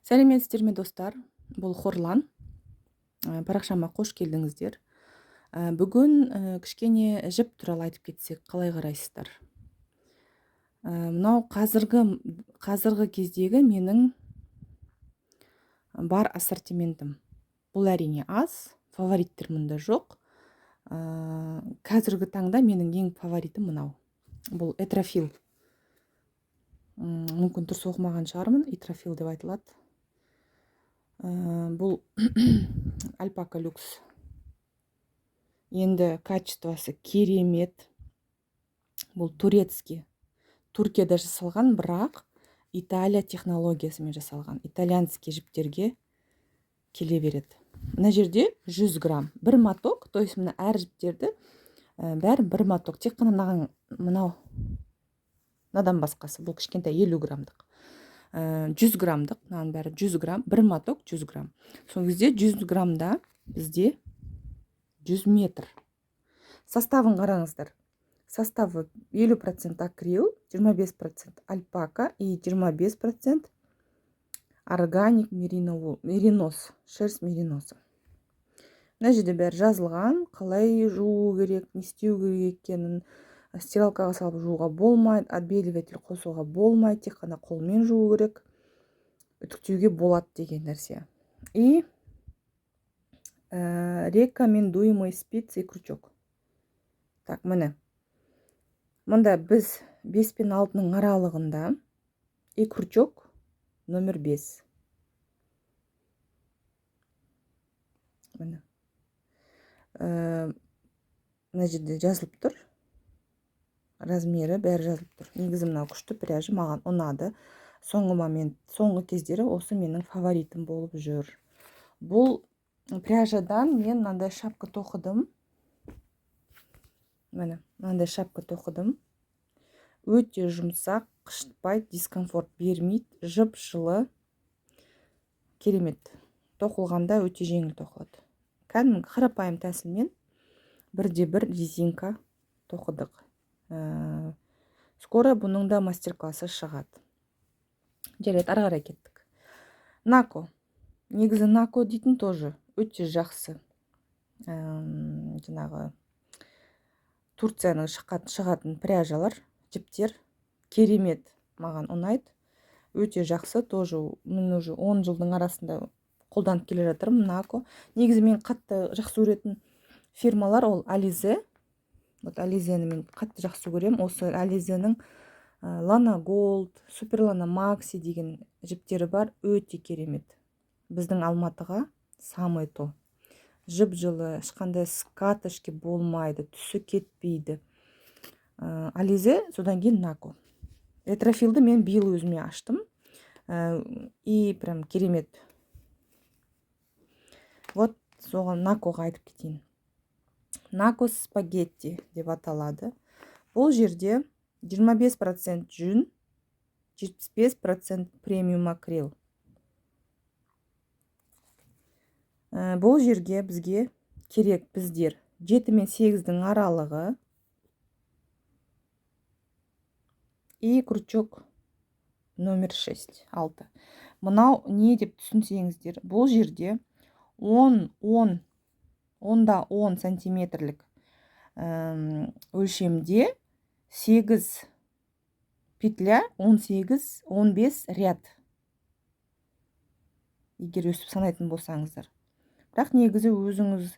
Сәлеметсіздер ме достар? Бұл Хорлан. Парақшама қош келдіңіздер. Бүгін кішкене жіп туралы айтып кетсек, қалай қарайсыздар? Мынау қазіргі кездегі менің бар ассортиментім. Бұл әрине аз, фавориттер мұнда жоқ. Қазіргі таңда менің ең фаворитім мынау. Бұл этрофил. Мүмкін дұрыс оқымаған шығармын, этрофил деп айтылады. Бұл альпака люкс. Енді качествосы керемет. Бұл турецкий. Түркияда жасалған, бірақ Италия технологиясымен жасалған. Итальянский жіптерге келе береді. Мына жерде 100 грамм. Бір моток, то есть мына әр жіптерді бәрі бір моток. Тек қана мынадан басқасы. Бұл кішкентай 50 граммдық. 100 граммдық, мынаның бәрі 100 грамм, бір моток 100 грамм. Сол кезде 100 граммда бізде 100 метр. Составын қараңыздар. Составы 50% акрил, 25% альпака и 25% органик меринос, шерсть мериносы. Мына жерде бәрі жазылған, қалай жуу керек, не істеу керек екенін, стиралкаға салып жууға болмайды, отбеливатель қосуға болмайды, тек қана қолмен жуу керек, үтіктеуге болады деген нәрсе. И рекомендуемый спицы и крючок. Так, міне. Мұнда біз 5 пен 6-ның аралығында и крючок номер 5. Міне. Мына жерде жазылып тұр. Размері бәрі жазылып тұр. Негізі мынау күшті пряжа, маған ұнады. Соңғы кездері осы менің фаворитім болып жүр. Бұл пряжадан мен мынандай шапка тоқыдым. Міне, мынандай шапка тоқыдым. Өте жұмсақ, қышытпайды, дискомфорт бермейді, жып-жылы, керемет. Тоқылғанда өте жеңіл тоқылады. Кәдімгі қарапайым тәсілмен бірде-бір резинка тоқыдық. Скоро бұның да мастер-классы шығады. Жарайды, ары қарай кеттік. Нако. Негізі нако дейтін тоже өте жақсы. Жаңағы Турцияның шығатын пряжалар, жіптер керемет, маған ұнайды. Өте жақсы, тоже мен уже 10 жылдың арасында қолданып келе жатырмын нако. Негізі мен қатты жақсы көретін фирмалар ол Alize. Вот Alize'ні мен қатты жақсы көрем. Осы Alize'нің Lana Gold, Super Lana Maxi деген жіптері бар, өте керемет. Біздің Алматыға самый то. Жып-жылы, ешқандай скатышки болмайды, түсі кетпейді. Alize, содан кейін нако. Этрофилді мен биыл өзіме аштым. И прям керемет. Вот соған накоға айтып кетейін. Нако спагетти деп аталады. Бұл жерде 25% жүн, 75% премиум акрил. Бұл жерге бізге керек біздер 7 мен 8-дің аралығы и крючок номер 6. Мынау не деп түсінсеңіздер, бұл жерде 10 сантиметрлік өлшемде 8 петля, 18-15 ряд. Егер өсіп санайтын болсаңыздар. Бірақ негізі өзіңіз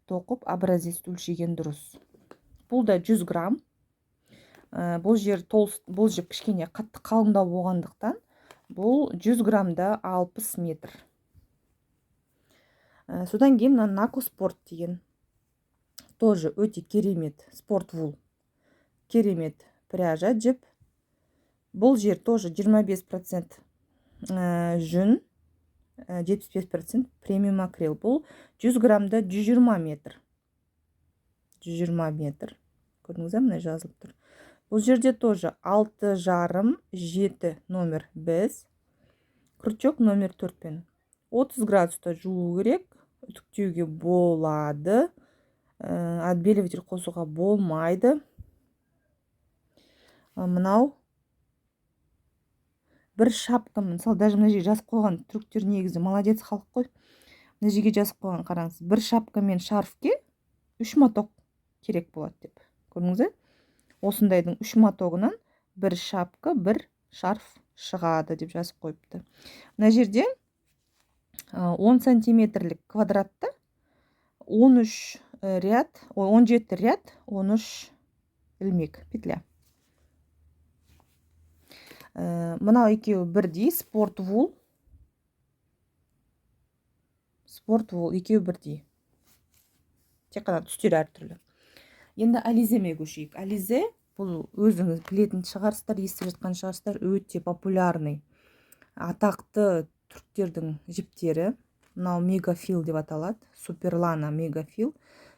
тоқып образец өлшеген дұрыс. Бұл да 100 грамм. Бұл жіп кішкене қатты қалыңдау болғандықтан, бұл 100 граммда 60 метр. Содан кейін нако спорт деген. Тоже өте керемет спорт вул. Керемет пряжа жіп. Бұл жер тоже 25% жүн, 75% премиум акрил. Бұл 100 граммда 120 метр. 120 метр. Көрдіңіз, мына жазылып тұр. Бұл жерде тоже 6,5-7 номер 5. Крючок номер 4-пен. 30 градуста жуу керек. Үтіктеуге болады. Отбеливатель қосуға болмайды. Мынау бір шапка, мысалы даже мына жерге жазып қойған, түріктер негізі молодец халық қой. Мына жерге жазып қойған, қараңыз, бір шапка мен шарфке 3 моток керек болады деп. Көрдіңіз бе? Осындайдың 3 мотогынан бір шапка, бір шарф шығады деп жазып қойыпты. Мына жерде 10 сантиметрлік квадратта 13 ряд, 17 ряд, 13 ілмек петля. Мынау екеуі бірдей, спорт вул екеуі бірдей. Тек қана түстері әртүрлі. Енді Ализеме көшейік. Ализе бұл өзіңіз білетін шығарсыздар, естіп жатқан шығарсыздар, өте популярный, атақты түріктердің жіптері. Мынау мегафил деп аталады. Суперлана мегафил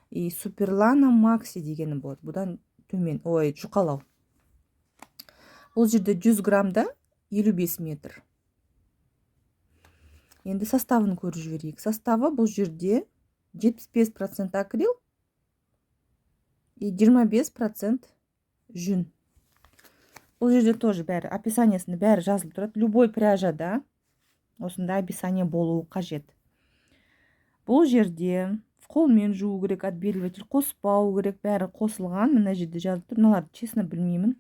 и суперлана макси дегені болады. Бұдан төмен, жұқалау. Бұл жерде 100 граммда 55 метр. Енді составын көріп жіберейік. Составы бұл жерде 75% акрил и 25% жүн. Бұл жерде тоже бәрі, описаниясында бәрі жазылып тұрады. Любой пряжада осындай описание болуы қажет. Бұл жерде қолмен жуу керек, отбеливатель қоспау керек, бәрі қосылған. Мына жерде жазылып тұр. Мыналарды честно білмеймін.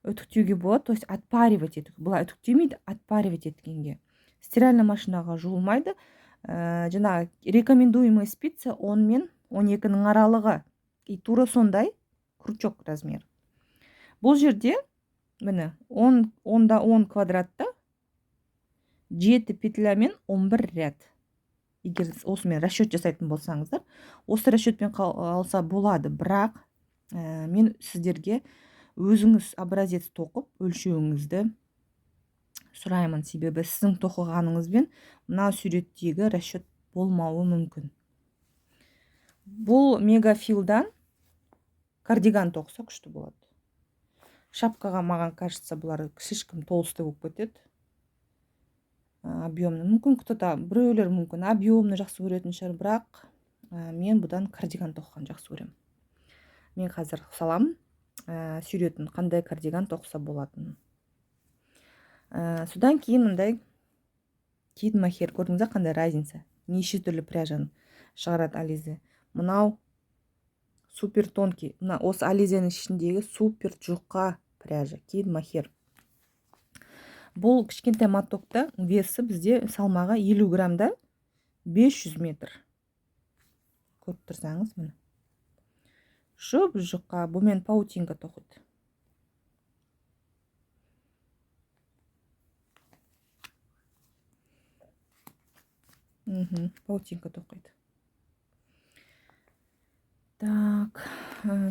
Үтіктеуге болады, то есть отпаривать етуге. Бұлай үтіктемейді, отпаривать еткенге. Стиральный машинаға жуылмайды. Жаңағы рекомендуемый спица 10 мен 12-нің аралығы. И тура сондай крючок размер. Бұл жерде міне 10 квадратта 7 петля мен 11 ряд. Егер осымен расчет жасайтын болсаңыздар, осы расчетпен алса болады, бірақ мен сіздерге өзіңіз образец тоқып, өлшеуіңізді сұраймын, себебі сіздің тоқығаныңызбен мына суреттегі расчет болмауы мүмкін. Бұл мегафилдан кардиган тоқса күшті болады. Шапкаға маған кажется, бұлар слишком толстой болып кетеді. Объемны. Мүмкін кто-то біреулер мүмкін объемны жақсы көретін шығар, бірақ мен бұдан кардиган тоққан жақсы көремін. Мен қазір салам сүйретін қандай кардиган тоқса болатын. Содан кейін мындай кид махер, көрдіңіз қандай разница. Неше түрлі пряжаны шығарады Ализе. Мынау супер тонкий. Мына осы Ализенің ішіндегі супер жұқа пряжа, кид махер. Бұл кішкентай мотокта весі бізде салмағы 50 граммда 500 метр. Көріп тұрсаңыз міне. Жұп жұқа, бұмен паутинка тоқиды. Паутинка тоқиды. Так,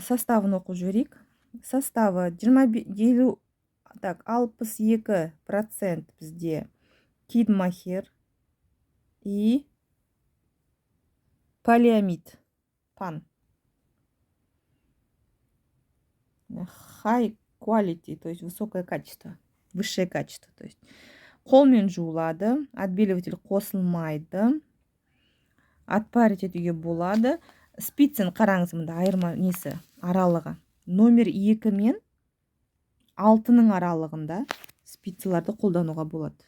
составын оқып жіберейік. Составы 62% бізде кид махер и полиамид, пан. High quality, то есть высокое качество, высшее качество. То есть қолмен жуылады, отбеливатель қосылмайды, отпарить етуге болады. Спицын қараңыз, мында айырма несі, аралығы. Номер 2 мен 6-ның аралығында спицаларды қолдануға болады.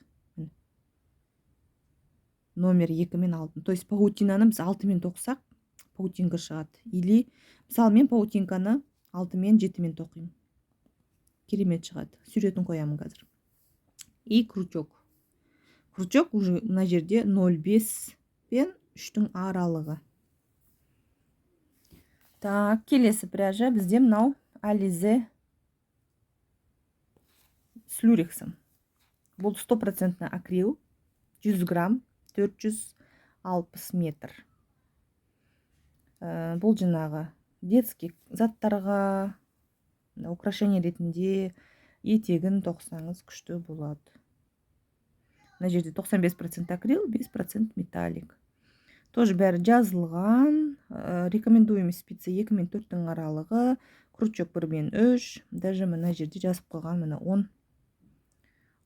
Номер 2 мен 6. То есть паутинаны біз 6 мен тоқсақ, паутинка шығады. Или, мысалы, мен паутинканы 6 мен 7 мен тоқимын. Керемет шығады. Суретін қоямын қазір. И крючок. Крючок уже мына жерде 0,5 пен 3-дің аралығы. Так, келесі пряжа бізде мынау Ализе Слюриксом. Бұл 100% акрил, 100 грамм, 460 метр. Бұл жаңағы детский заттарға, украшение ретінде етегін тоқсаңыз күшті болады. Мына жерде 95% акрил, 5% металлик. Тоже бәрі жазылған. Рекомендуемый спица 2 мен 4-дің аралығы, крючок 1 мен 3. Даже мына жерде жазып қойған мына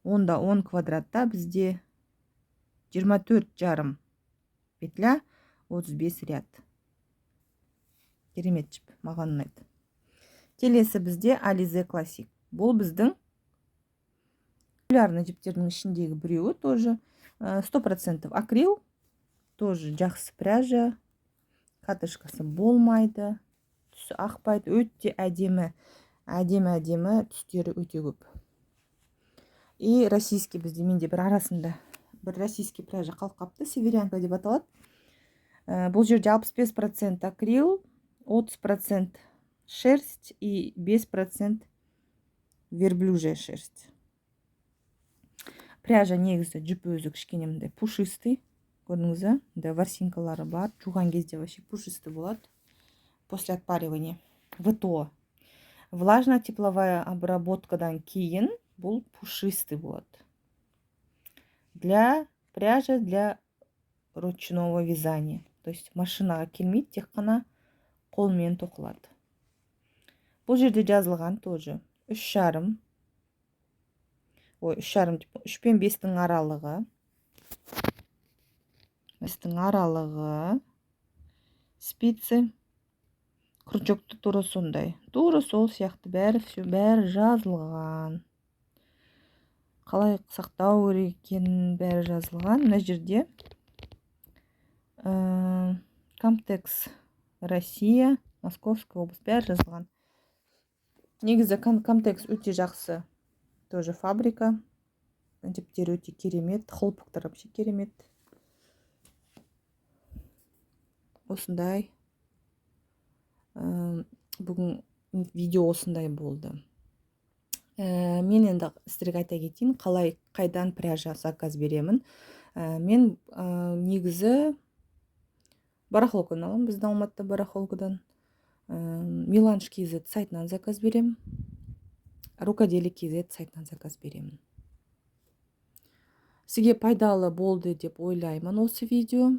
10 квадратта бізде 24,5 петля, 35 ряд. Керемет жіп, маған ұнайды. Келесі бізде Ализе классик. Бұл біздің популярный жіптердің ішіндегі біреуі тоже 100% акрил, тоже жақсы пряжа, катышкасы болмайды, түсі ақпайды, өте әдемі түстері өте көп. И российский бізде менде бір арасында бір российский пряжа қалып қапты, северянка деп аталады. Бұл жерде 65% акрил, 30% шерсть и 5% верблюжья шерсть. Пряжа негізі жүпі өзі кішкене пушистый, көрдіңіз бе? Да, ворсинкалары бар, жуған кезде вообще пушистый болады. После отпаривания. ВТО. Влажно-тепловая обработкадан кейін бұл пушистый болады. Для пряжа для ручного вязания. То есть машинаға келмейді, тек қана қолмен тоқылады. Бұл жерде жазылған тоже 3,5 3 пен 5-тің аралығы. 5-тің аралығы. Спицы. Крючокты тура сондай. Тура сол сияқты бәрі жазылған. Қалай сақтау керек екенін бәрі жазылған. Мына жерде Камтекс Россия, Московская область бәрі жазылған. Негізі Камтекс өте жақсы. Тоже фабрика. Жіптері өте керемет. Хлопоктар вообще керемет. Осындай. Бүгін видео осындай болды. Мен енді сіздерге айта кетейін, қайдан пряжа заказ беремін. Мен негізі барахолкадан аламын, біздің Алматыда барахолкадан. Меланж KZ сайтынан заказ беремін. Рукоделие KZ сайтынан заказ беремін. Сізге пайдалы болды деп ойлаймын осы видео.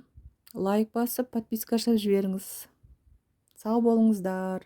Лайк басып, подписка жасап жіберіңіз. Сау болыңыздар.